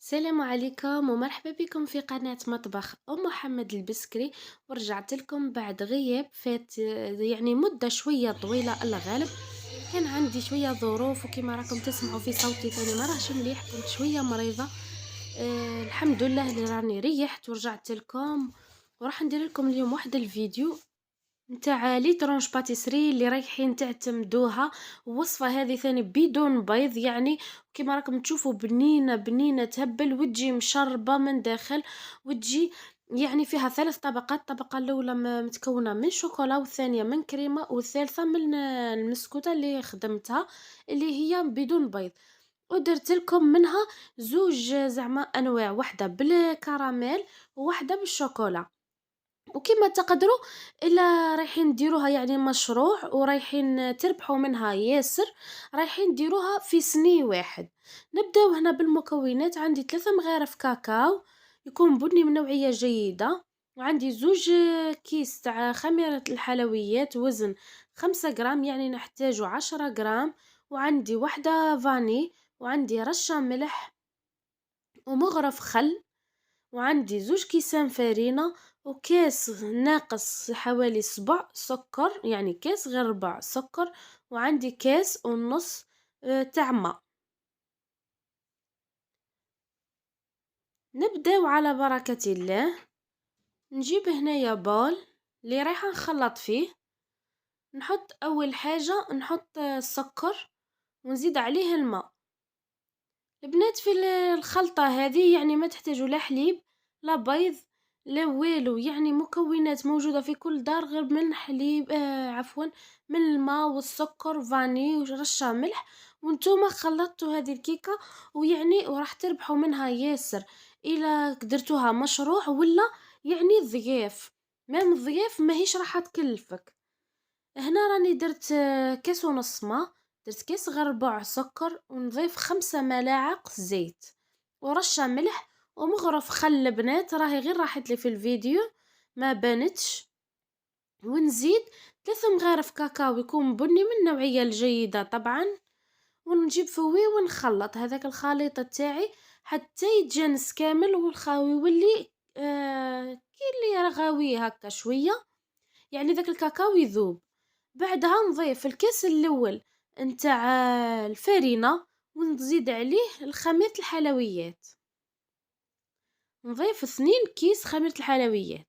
السلام عليكم ومرحبا بكم في قناة مطبخ أم محمد البسكري. ورجعت لكم بعد غياب فات يعني مدة شوية طويلة. الله غالب كان عندي شوية ظروف، وكما راكم تسمعوا في صوتي ثاني ما راهش مليح، كنت شوية مريضة. الحمد لله اللي راني ريحت ورجعت لكم، وراح ندير لكم اليوم واحد الفيديو نتاع لي طرونج باتيسري اللي رايحين تعتمدوها. وصفة هذه ثاني بدون بيض، يعني كما راكم تشوفوا بنينة بنينة تهبل وتجي مشربة من داخل، وتجي يعني فيها ثلاث طبقات. الطبقة الأولى متكونة من شوكولا، والثانية من كريمة، والثالثة من المسكوتة اللي خدمتها اللي هي بدون بيض. ودرت لكم منها زوج زعما أنواع، واحدة بالكراميل وواحدة بالشوكولا. وكما تقدروا الا رايحين ديروها يعني مشروع ورايحين تربحوا منها ياسر، رايحين ديروها في سني واحد. نبداو هنا بالمكونات. عندي 3 مغارف كاكاو يكون بني من نوعية جيدة، وعندي زوج كيس تاع خميرة الحلويات وزن 5 غرام، يعني نحتاجو 10 غرام. وعندي واحدة فاني، وعندي رشة ملح ومغرف خل، وعندي زوج كيسان فرينة، وكاس ناقص حوالي 7 سكر، يعني كاس غير ربع سكر، وعندي كاس ونص تاع ما. نبداو على بركة الله. نجيب هنايا بول اللي رايحة نخلط فيه. نحط اول حاجة نحط السكر ونزيد عليه الماء. البنات في الخلطة هذه يعني ما تحتاجوا لا حليب لا بيض لا والو، يعني مكونات موجودة في كل دار غير من حليب عفوا من الماء والسكر وفاني ورشة ملح. وانتوما خلطتوا هذه الكيكة، ويعني وراح تربحوا منها ياسر الى قدرتوها مشروع ولا يعني ضياف. مام الضياف ماهيش راح تكلفك. هنا راني درت كاس ونص ما، درت كاس غير ربع سكر، ونضيف 5 ملاعق زيت ورشة ملح ومغرف خل. بنات راهي غير راحت لي في الفيديو ما بانتش. ونزيد 3 مغارف كاكاو يكون بني من النوعية الجيدة طبعا. ونجيب فوي ونخلط هذاك الخليط تاعي حتى يتجانس كامل، والخاوي يولي كي اللي رغاوي هكا شوية، يعني ذاك الكاكاو يذوب. بعدها نضيف الكاس الاول نتاع الفرينة، ونزيد عليه الخميرة الحلويات. نضيف 2 كيس خميرة الحلويات.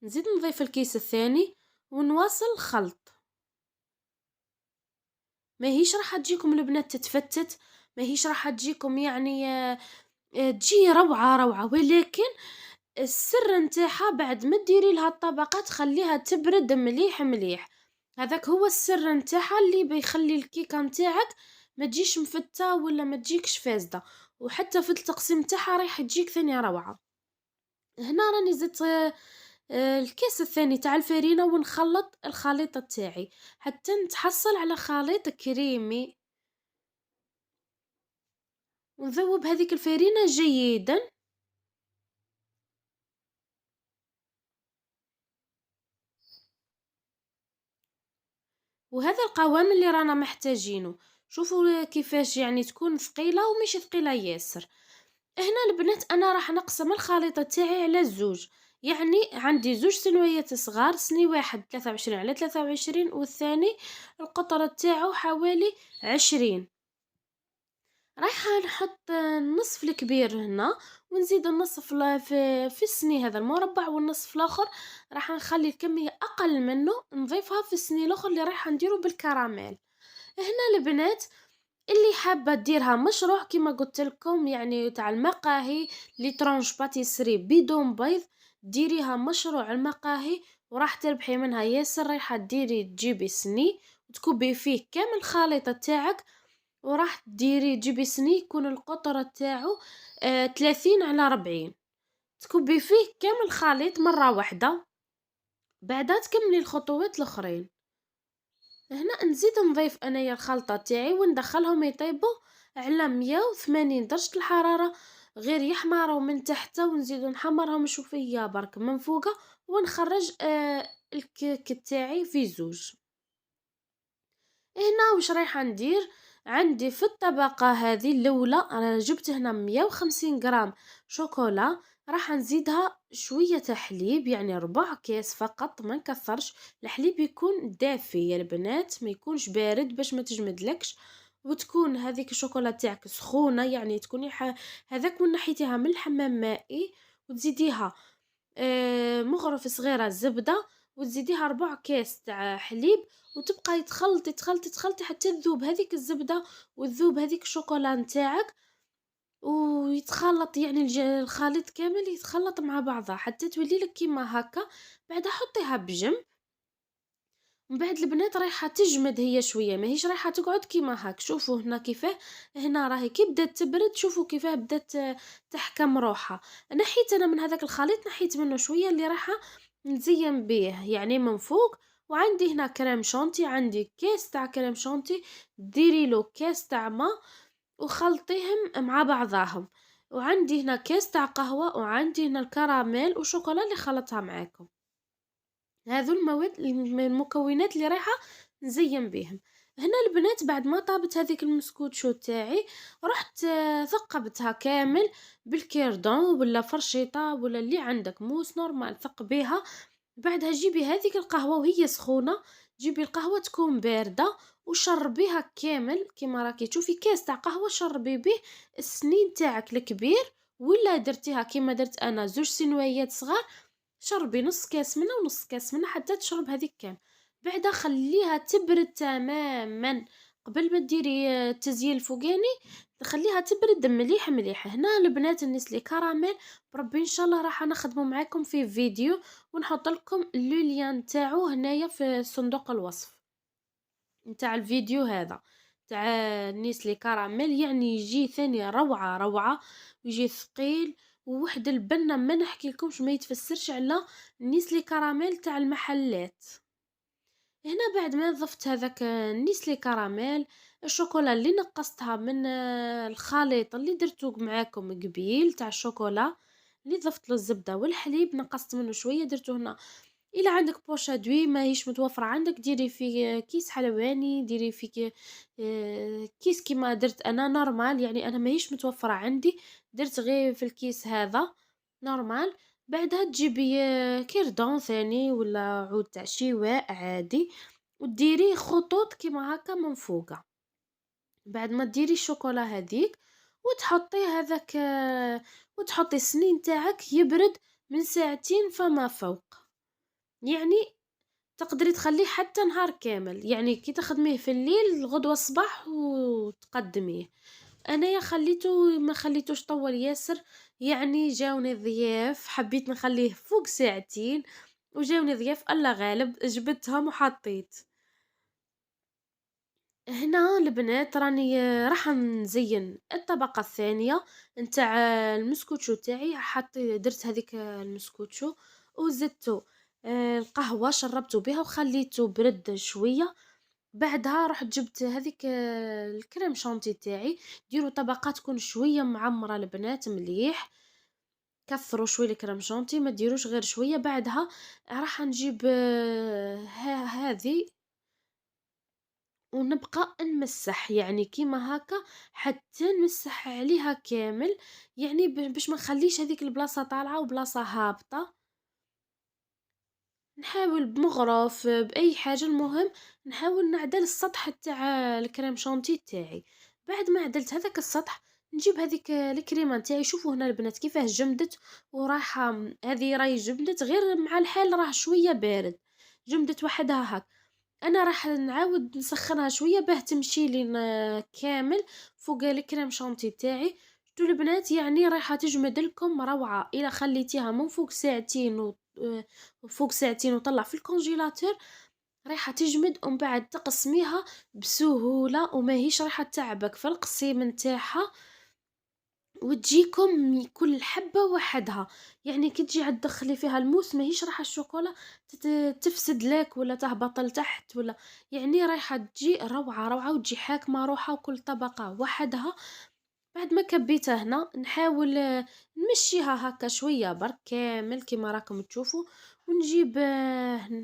نزيد نضيف الكيس الثاني ونواصل الخلط. ماهيش راح تجيكم البنات تتفتت، ماهيش راح تجيكم يعني تجي روعة روعة، ولكن السر نتاعها بعد ما ديري لها الطبقة تخليها تبرد مليح مليح. هذاك هو السر نتاعها اللي بيخلي الكيكه نتاعك ما تجيش مفته ولا ما تجيكش فاسده، وحتى في التقسيم تاعها رايح تجيك ثاني روعه. هنا راني زدت الكاس الثاني تاع الفرينه، ونخلط الخليط تاعي حتى نتحصل على خليط كريمي. ونذوب هذيك الفرينه جيدا. وهذا القوام اللي رانا محتاجينه. شوفوا كيفاش يعني تكون ثقيله ومش ثقيله ياسر. هنا البنات انا راح نقسم الخليط تاعي على زوج، يعني عندي زوج سنويات صغار، سني واحد 23 على 23، والثاني القطر تاعو حوالي 20. رايحة نحط النصف الكبير هنا، ونزيد النصف في السني هذا المربع، والنصف الاخر راح نخلي الكمية اقل منه نضيفها في السني الاخر اللي رايحة نديره بالكراميل. هنا البنات اللي حابه ديرها مشروع كما قلت لكم يعني تاع المقاهي لي طرونج باتيسري بدون بيض، ديريها مشروع المقاهي وراح تربحي منها ياسر. رايحه ديري تجيبي سني وتكبي فيه كامل الخليط تاعك، وراح ديري تجيبي سني يكون القطر تاعو 30 على 40، تكبي فيه كامل الخليط مره واحده. بعدها تكملي الخطوات الاخرين. هنا نزيد نضيف انايا الخلطة تاعي وندخلهم يطيبوا على 180 درجة الحرارة، غير يحمروا من تحت، ونزيد نحمرهم شوفية برك من فوق. ونخرج الكيك تاعي في زوج. هنا واش رايحة ندير، عندي في الطبقة هذه الأولى أنا جبت هنا 150 غرام شوكولا، راح نزيدها شوية تاع حليب يعني ربع كاس فقط ما نكثرش، الحليب يكون دافي يا البنات ما يكونش بارد باش ما تجمدلكش، وتكون هذيك الشوكولا تاعك سخونة يعني تكوني هذاك وين نحيتيها من الحمام مائي، وتزيديها مغرف صغيرة زبدة، وتزيديها ربع كاس تاع حليب، وتبقاي تخلطي تخلطي تخلطي حتى تذوب هذيك الزبدة وتذوب هذيك الشوكولا نتاعك، ويتخلط يعني الخليط كامل يتخلط مع بعضه حتى تولي لك كيما هكا، بعدها حطيها بجنب. من بعد البنات رايحة تجمد هي شوية ماهيش رايحة تقعد كيما هاك، شوفوا هنا كيفاه، هنا راهي كي بدات تبرد شوفوا كيفاه بدات تحكم روحها. نحيت انا من هذاك الخليط نحيت منه شوية اللي رايحة نزين بيه يعني من فوق، وعندي هنا كريم شانتي، عندي كاس تاع كريم شانتي، ديري له كاس تاع ما وخلطيهم مع بعضاهم، وعندي هنا كاس تاع قهوة، وعندي هنا الكراميل وشوكولا اللي خلطها معاكم. هذو المواد المكونات اللي رايحة نزين بيهم. هنا البنات بعد ما طابت هذيك المسكوتشو تاعي رحت ثقبتها كامل بالكيردون ولا فرشيطة ولا اللي عندك موس نورمال ثقبيها. بعدها جيبي هذيك القهوة وهي سخونة، جيبي القهوة تكون باردة وشربيها كامل كيما راكي تشوفي كاس تاع قهوة شربي بيه السنين تاعك الكبير، ولا درتيها كيما درت انا زوج سنويات صغار شربي نص كاس منها ونص كاس منها حتى تشرب هذيك كامل، بعدها خليها تبرد تماما قبل ما ديري التزيين الفوقاني، تخليها تبرد مليح مليح. هنا البنات النسلي كراميل بربي ان شاء الله راح نخدمه معاكم في فيديو ونحط لكم اللين تاعو هنايا في صندوق الوصف نتاع الفيديو هذا تاع نيسلي كراميل، يعني يجي ثاني روعة روعة ويجي ثقيل ووحد البنة ما نحكي لكمش ما يتفسرش على نيسلي كراميل تاع المحلات. هنا بعد ما ضفت هذاك نيسلي كراميل الشوكولا اللي نقصتها من الخليط اللي درتو معاكم قبيل تاع الشوكولا اللي ضفت له الزبدة والحليب نقصت منه شوية درتو هنا. إلا عندك بوشادوي ماهيش متوفرة عندك ديري في كيس حلواني، ديري في كيس كيما درت أنا نورمال يعني أنا ماهيش متوفرة عندي، درت غير في الكيس هذا نورمال. بعدها تجيبي كردون ثاني ولا عود تاع شواء عادي وديريه خطوط كيما هكا من فوقه، بعد ما ديري الشوكولا هذيك وتحطي هذاك وتحطي السنين تاعك يبرد من ساعتين فما فوق، يعني تقدري تخليه حتى نهار كامل يعني كي تخدميه في الليل الغدوة الصباح وتقدميه. انايا خليته ما خليتوش طول ياسر، يعني جاوني ضياف حبيت نخليه فوق ساعتين وجاوني ضياف الله غالب جبتهم وحطيت. هنا البنات راني راح نزين الطبقة الثانية نتاع المسكوتشو تاعي، درت هذيك المسكوتشو وزدته القهوة شربته بها وخليته برد شوية، بعدها رحت جبت هذيك الكريم شانتي تاعي، ديروا طبقة تكون شوية معمرة البنات مليح، كثروا شوية الكريم شانتي ما ديروش غير شوية. بعدها راح نجيب هذه ونبقى نمسح يعني كيما هكا حتى نمسح عليها كامل، يعني باش ما نخليش هذيك البلاصة طالعة وبلاصة هابطة، نحاول بمغرف بأي حاجة المهم نحاول نعدل السطح تاع الكريم شانتي تاعي. بعد ما عدلت هذاك السطح نجيب هذيك الكريمه نتاعي، شوفوا هنا البنات كيفاه جمدت وراحه، هذه راهي جمدت غير مع الحال راه شويه بارد جمدت وحدها هاك. انا راح نعاود نسخنها شويه باه تمشي لي كامل فوق الكريم شانتي تاعي. شتو البنات يعني رايحه تجمد لكم روعه، الا خليتيها من فوق ساعتين فوق ساعتين وطلع في الكونجيلاتور رايحه تجمد، ومن بعد تقسميها بسهوله وماهيش رايحه تعبك في القسيم نتاعها، وتجيكم كل حبة وحدها، يعني كي تجي عاد تدخلي فيها الموس ماهيش رايحة الشوكولا تفسد لك ولا تهبط لتحت ولا، يعني رايحة تجي روعة روعة وتجي حاكمة روحها وكل طبقة وحدها. بعد ما كبيتها هنا نحاول نمشيها هكا شوية برك كامل كيما راكم تشوفوا، ونجيب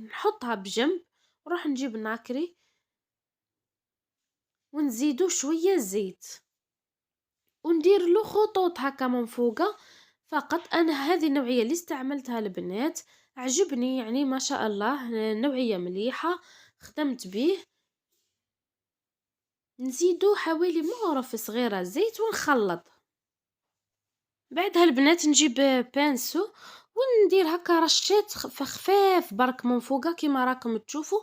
نحطها بجنب، نروح نجيب ناكري ونزيدو شوية زيت وندير له خطوط هكا من فوقه فقط. انا هذه النوعيه اللي استعملتها البنات، عجبني يعني ما شاء الله، نوعيه مليحه، خدمت به. نزيدو حوالي مغرف صغيره زيت ونخلط. بعدها البنات نجيب بانسو وندير هكا رشات خفاف برك من فوقه كيما راكم تشوفوا،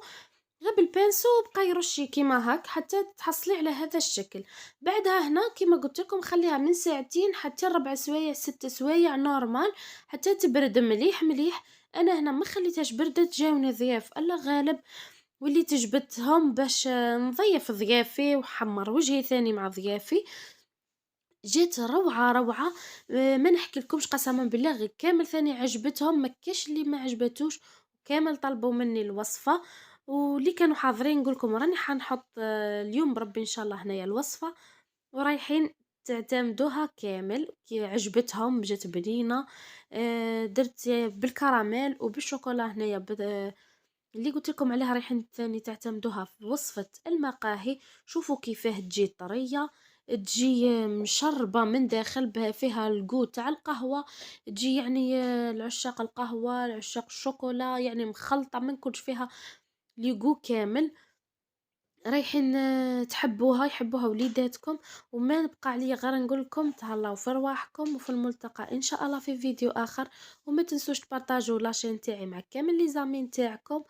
غير بالبانسو بقى يرشي كيما هاك حتى تحصلي على هذا الشكل. بعدها هنا كيما قلت لكم خليها من ساعتين حتى 4 سوايع 6 سوايع نورمال حتى تبرد مليح مليح. انا هنا ما خليتهاش بردت، جاوني ضياف الله غالب وليت جبتهم باش نضيف ضيافي وحمر وجهي ثاني مع ضيافي. جات روعة روعة، ما نحكي لكمش قسما بالله، غير كامل ثاني عجبتهم، ما كاش اللي ما عجبتوش، كامل طلبوا مني الوصفة. واللي كانوا حاضرين نقول لكم راني حنحط اليوم بربي ان شاء الله هنايا الوصفة ورايحين تعتمدوها كامل. كي عجبتهم جات بنينة. درت بالكراميل وبالشوكولا هنايا اللي قلت لكم عليها رايحين ثاني تعتمدوها في وصفة المقاهي. شوفوا كيفاه تجي طرية، تجي مشربة من داخل فيها الجو تاع القهوة، تجي يعني العشاق القهوة العشاق الشوكولا يعني مخلطة من كلش، فيها الجو كامل. رايحين تحبوها يحبوها وليداتكم. وما نبقى عليا غير نقول لكم تهلاو في رواحكم، وفي الملتقى ان شاء الله في فيديو اخر. وما تنسوش تبارطاجوا لاشين تاعي مع كامل لي زامين تاعكم،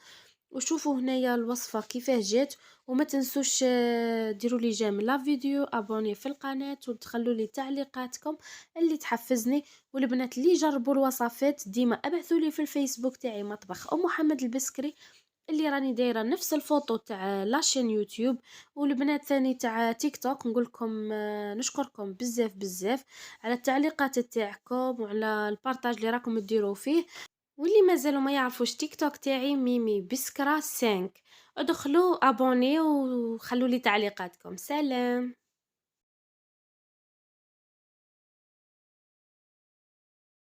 وشوفوا هنايا الوصفة كيفاه جات. وما تنسوش ديروا لي جيم لا فيديو، ابوني في القناة وتخلوا لي تعليقاتكم اللي تحفزني. والبنات اللي جربوا الوصفات ديما ابعثوا لي في الفيسبوك تاعي مطبخ ام محمد البسكري، اللي راني دايره نفس الفوطو تاع لاشين يوتيوب. والبنات ثاني تاع تيك توك نقول لكم نشكركم بزاف بزاف على التعليقات تاعكم وعلى البارطاج اللي راكم تديروا فيه. واللي مازالوا ما يعرفوش تيك توك تاعي ميمي بسكرة 5، ادخلوا ابوني وخلوا لي تعليقاتكم. سلام.